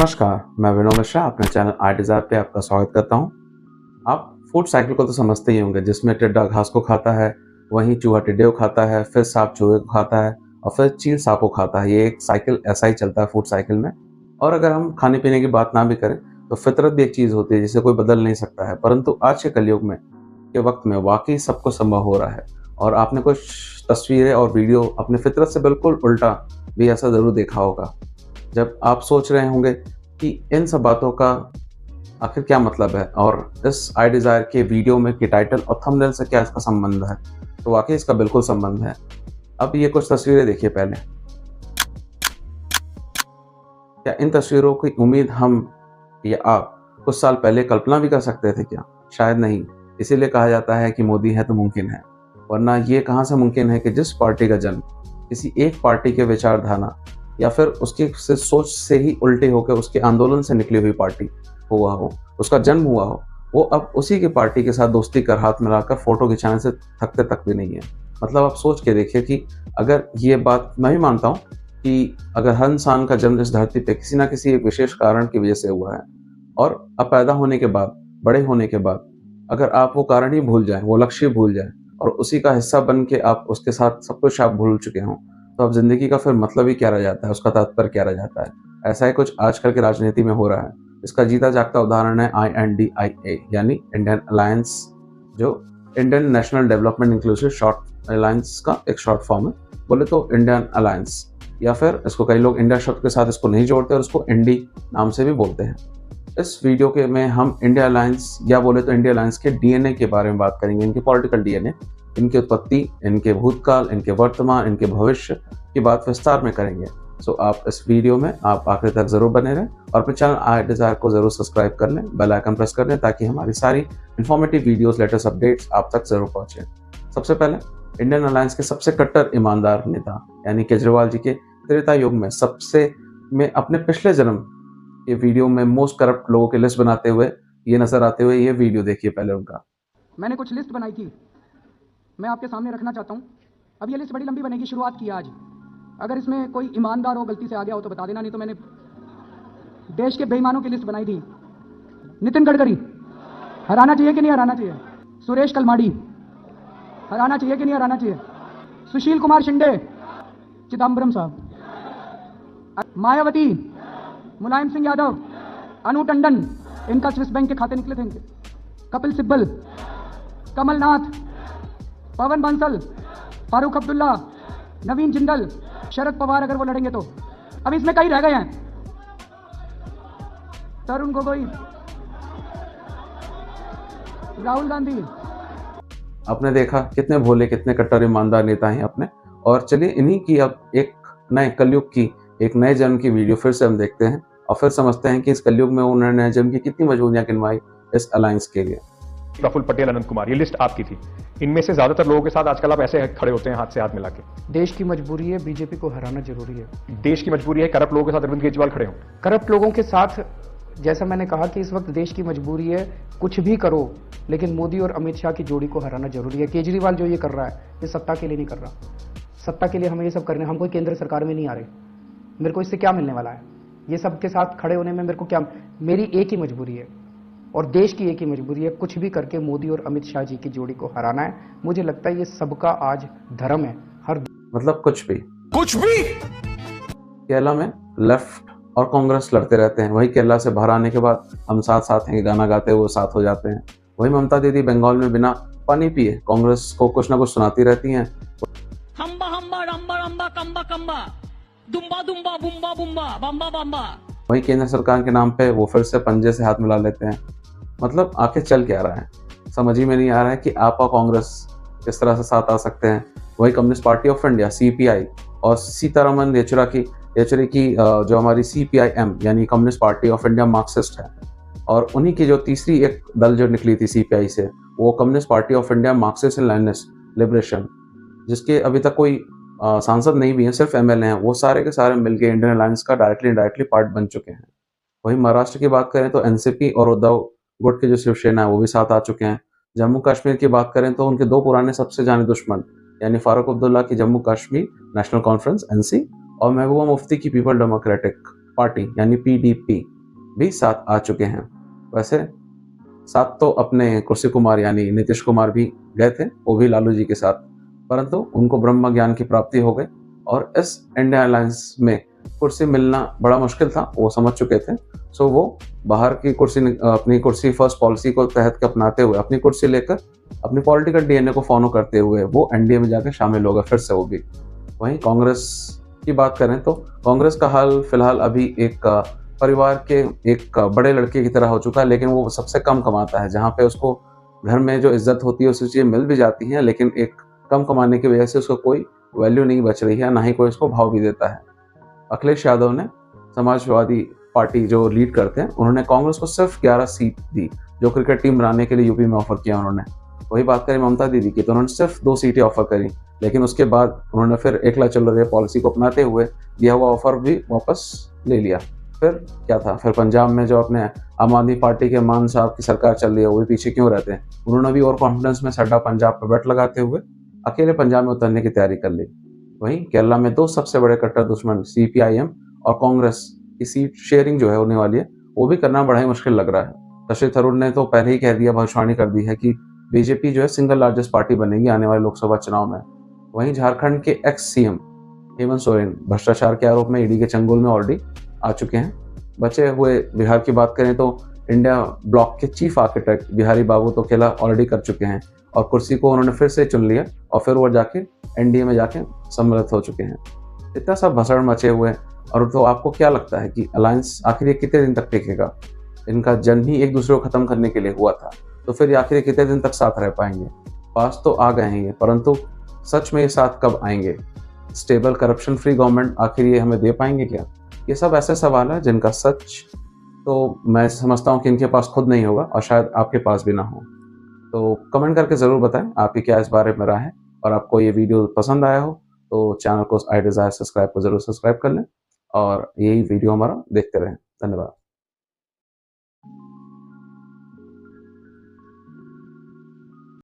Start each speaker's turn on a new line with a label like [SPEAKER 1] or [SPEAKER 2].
[SPEAKER 1] नमस्कार, मैं विनोद मिश्रा अपने चैनल आई डिज़ायर पे आपका स्वागत करता हूँ। आप फूड साइकिल को तो समझते ही होंगे, जिसमें टिड्डा घास को खाता है, वहीं चूहा टिड्डे को खाता है, फिर सांप चूहे को खाता है और फिर चील सांप को खाता है। ये एक साइकिल ऐसा ही चलता है फूड साइकिल में। और अगर हम खाने पीने की बात ना भी करें तो फितरत भी एक चीज़ होती है जिसे कोई बदल नहीं सकता है, परंतु आज के कलयुग में के वक्त में वाकई सब कुछ संभव हो रहा है। और आपने कुछ तस्वीरें और वीडियो अपने फितरत से बिल्कुल उल्टा भी ऐसा ज़रूर देखा होगा। जब आप सोच रहे होंगे कि इन सब बातों का आखिर क्या मतलब है और इस आई डिज़ायर के वीडियो में के टाइटल और थंबनेल से क्या इसका संबंध है, तो वाकई इसका बिल्कुल संबंध है। अब ये कुछ तस्वीरें देखिए पहले। क्या इन तस्वीरों की उम्मीद हम या आप कुछ साल पहले कल्पना भी कर सकते थे क्या? शायद नहीं। इसीलिए कहा जाता है कि मोदी है तो मुमकिन है, वरना ये कहाँ से मुमकिन है कि जिस पार्टी का जन्म किसी एक पार्टी के विचारधारा या फिर उसकी सोच से ही उल्टे होकर उसके आंदोलन से निकली हुई पार्टी हुआ हो, उसका जन्म हुआ हो, वो अब उसी की पार्टी के साथ दोस्ती कर हाथ मिलाकर फोटो खिंचाने से थकते तक भी नहीं है। मतलब आप सोच के देखिए कि अगर ये बात मैं भी मानता हूँ कि अगर हर इंसान का जन्म इस धरती पे किसी ना किसी एक विशेष कारण की वजह से हुआ है और अब पैदा होने के बाद, बड़े होने के बाद अगर आप वो कारण ही भूल जाएं, वो लक्ष्य भूल जाएं और उसी का हिस्सा बन के आप उसके साथ सब कुछ आप भूल चुके हों, तो अब ज़िंदगी का फिर मतलब ही क्या रह जाता है, उसका तात्पर्य क्या रह जाता है। ऐसा ही कुछ आजकल की राजनीति में हो रहा है। इसका जीता जागता उदाहरण है INDIA यानी इंडियन अलायंस, जो Indian national development inclusive short alliance का एक शॉर्ट फॉर्म है। बोले तो इंडियन अलायंस, या फिर इसको कई लोग इंडिया शब्द के साथ इसको नहीं जोड़ते और इसको इंडी नाम से भी बोलते हैं। इस वीडियो के में हम इंडिया अलायंस या बोले तो इंडिया अलायंस के DNA के बारे में बात करेंगे, इनके पॉलिटिकल DNA, इनकी उत्पत्ति, इनके भूतकाल, इनके वर्तमान, इनके भविष्य की बात विस्तार में करेंगे। सो आप इस वीडियो में आप आखिर तक जरूर बने रहें और अपने चैनल आई डिज़ायर को जरूर सब्सक्राइब कर लें, बेल आइकन प्रेस कर लें ताकि हमारी सारी इन्फॉर्मेटिव वीडियोस, लेटेस्ट अपडेट्स आप तक जरूर पहुंचे। सबसे पहले इंडियन अलायंस के सबसे कट्टर ईमानदार नेता यानी केजरीवाल जी के त्रेता युग में सबसे में अपने पिछले जन्म ये वीडियो में मोस्ट करप्ट लोगों की लिस्ट बनाते हुए ये नजर आते हुए ये वीडियो देखिए पहले उनका।
[SPEAKER 2] मैंने कुछ लिस्ट बनाई थी, मैं आपके सामने रखना चाहता हूँ। अब ये लिस्ट बड़ी लंबी बनेगी, शुरुआत की आज। अगर इसमें कोई ईमानदार हो, गलती से आ गया हो तो बता देना, नहीं तो मैंने देश के बेईमानों की लिस्ट बनाई थी। नितिन गडकरी हराना चाहिए कि नहीं हराना चाहिए? सुरेश कलमाड़ी हराना चाहिए कि नहीं हराना चाहिए? सुशील कुमार शिंदे, चिदम्बरम साहब, मायावती, मुलायम सिंह यादव, अनु टंडन, इनका स्विस बैंक के खाते निकले थे इनके, कपिल सिब्बल, कमलनाथ, पवन बंसल, फारूक अब्दुल्ला, नवीन जिंदल, शरद पवार अगर वो लड़ेंगे तो। अब इसमें कई रह गए हैं, तरुण गोगोई, राहुल गांधी।
[SPEAKER 1] आपने देखा कितने भोले, कितने कट्टर ईमानदार नेता हैं अपने। और चलिए इन्हीं की अब एक नए कलयुग की, एक नए जन्म की वीडियो फिर से हम देखते हैं और फिर समझते हैं कि इस कलयुग में उन्होंने नए जन्म की कितनी मजबूरियां गिनवाई इस अलायंस के लिए।
[SPEAKER 3] प्रफुल्ल पटेल, अनंत कुमार, ये लिस्ट आपकी थी। इनमें से ज्यादातर लोगों के साथ आजकल आप ऐसे खड़े होते हैं हाथ से हाथ मिला के।
[SPEAKER 2] देश की मजबूरी है, बीजेपी को हराना जरूरी है।
[SPEAKER 3] देश की मजबूरी है करप्ट लोगों के साथ अरविंद केजरीवाल खड़े हों।
[SPEAKER 2] करप्ट लोगों के साथ, जैसा मैंने कहा कि इस वक्त देश की मजबूरी है, कुछ भी करो लेकिन मोदी और अमित शाह की जोड़ी को हराना जरूरी है। केजरीवाल जो ये कर रहा है ये सत्ता के लिए नहीं कर रहा। सत्ता के लिए हमें ये सब करने, हम कोई केंद्र सरकार में नहीं आ रहे। मेरे को इससे क्या मिलने वाला है? ये सब के साथ खड़े होने में मेरे को क्या, मेरी एक ही मजबूरी है और देश की एक ही मजबूरी है, कुछ भी करके मोदी और अमित शाह जी की जोड़ी को हराना है। मुझे लगता है ये सबका आज धर्म है। हर
[SPEAKER 1] मतलब कुछ भी केरला में लेफ्ट और कांग्रेस लड़ते रहते हैं, वही केरला से बाहर आने के बाद हम साथ साथ हैं गाना गाते हुए साथ हो जाते हैं। वही ममता दीदी बंगाल में बिना पानी पिए कांग्रेस को कुछ ना कुछ सुनाती रहती हैं।
[SPEAKER 4] हम्बा हम्बा रम्बा रम्बा कम्बा कम्बा दुम्बा दुम्बा बुम्बा बुम्बा बम्बा बम्बा।
[SPEAKER 1] वही केंद्र सरकार के नाम पे वो फिर से पंजे से हाथ मिला लेते हैं। मतलब आखिर चल क्या रहा है, समझ ही में नहीं आ रहा है कि आप और कांग्रेस किस तरह से साथ आ सकते हैं। वही communist party of India CPI और सीतारमन येचुरी की जो हमारी CPIM यानी communist party of India Marxist है, और उन्हीं की जो तीसरी एक दल जो निकली थी CPI से, वो communist party of India Marxist and Leninist liberation, जिसके अभी तक कोई सांसद नहीं भी हैं, सिर्फ MLA हैं, वो सारे के सारे मिलकर इंडियन अलायंस का डायरेक्टली इनडायरेक्टली पार्ट बन चुके हैं। वही महाराष्ट्र की बात करें तो NCP और उद्धव गुट के जो शिवसेना है वो भी साथ आ चुके हैं। जम्मू कश्मीर की बात करें तो उनके दो पुराने सबसे जाने दुश्मन यानी फारूक अब्दुल्ला की Jammu Kashmir national conference NC और महबूबा मुफ्ती की पीपल डेमोक्रेटिक पार्टी यानी PDP भी साथ आ चुके हैं। वैसे साथ तो अपने कुर्सी कुमार यानी नीतीश कुमार भी गए थे, वो भी लालू जी के साथ, परंतु उनको ब्रह्म ज्ञान की प्राप्ति हो गई और इस इंडिया अलायंस में कुर्सी मिलना बड़ा मुश्किल था, वो समझ चुके थे। सो वो बाहर की कुर्सी अपनी कुर्सी फर्स्ट पॉलिसी को तहत के अपनाते हुए अपनी कुर्सी लेकर अपनी पॉलिटिकल डीएनए को फॉलो करते हुए वो एनडीए में जाकर शामिल हो गए फिर से वो भी। वहीं कांग्रेस की बात करें तो कांग्रेस का हाल फिलहाल अभी एक परिवार के एक बड़े लड़के की तरह हो चुका है, लेकिन वो सबसे कम कमाता है। जहाँ पे उसको घर में जो इज्जत होती है उसी चीज़ें मिल भी जाती हैं, लेकिन एक कम कमाने की वजह से उसको कोई वैल्यू नहीं बच रही है, ना ही कोई उसको भाव भी देता है। अखिलेश यादव ने समाजवादी पार्टी जो लीड करते हैं, उन्होंने कांग्रेस को सिर्फ 11 सीट दी, जो क्रिकेट टीम बनाने के लिए यूपी में ऑफर किया उन्होंने। वही बात करें ममता दीदी की, तो उन्होंने सिर्फ 2 सीटें ऑफर करी, लेकिन उसके बाद उन्होंने फिर एकला चल रही पॉलिसी को अपनाते हुए दिया हुआ ऑफर भी वापस ले लिया। फिर क्या था, फिर पंजाब में जो अपने आम आदमी पार्टी के मान साहब की सरकार चल रही है, वो भी पीछे क्यों रहते हैं। उन्होंने भी और कॉन्फिडेंस में सड्डा पंजाब पर बेट लगाते हुए अकेले पंजाब में उतरने की तैयारी कर ली। वहीं केरला में 2 सबसे बड़े कट्टर दुश्मन सीपीआईएम और कांग्रेस की सीट शेयरिंग जो है होने वाली है, वो भी करना बड़ा ही मुश्किल लग रहा है। शशि थरूर ने तो पहले ही कह दिया, भविष्यवाणी कर दी है कि बीजेपी जो है सिंगल लार्जेस्ट पार्टी बनेगी आने वाले लोकसभा चुनाव में। वहीं झारखंड के एक्स सीएम हेमंत सोरेन भ्रष्टाचार के आरोप में ईडी के चंगुल में ऑलरेडी आ चुके हैं। बचे हुए बिहार की बात करें तो इंडिया ब्लॉक के चीफ आर्किटेक्ट बिहारी बाबू तो खेला ऑलरेडी कर चुके हैं और कुर्सी को उन्होंने फिर से चुन लिया और फिर वो जाके एनडीए में जाके सम्मिलित हो चुके हैं। इतना सब भसड़ मचे हुए हैं। और तो आपको क्या लगता है कि अलायंस आखिर ये कितने दिन तक टिकेगा? इनका जन्म ही एक दूसरे को खत्म करने के लिए हुआ था, तो फिर आखिर ये कितने दिन तक साथ रह पाएंगे? पास तो आ गए हैं ये, परंतु सच में ये साथ कब आएंगे? स्टेबल करप्शन फ्री गवर्नमेंट आखिर ये हमें दे पाएंगे क्या? ये सब ऐसे सवाल है जिनका सच तो मैं समझता हूँ कि इनके पास खुद नहीं होगा और शायद आपके पास भी ना हो। तो कमेंट करके ज़रूर बताएं आपकी क्या इस बारे में राय है, और आपको ये वीडियो पसंद आया हो तो चैनल को आई डिज़ायर सब्सक्राइब को ज़रूर सब्सक्राइब कर लें और यही वीडियो हमारा देखते रहें। धन्यवाद।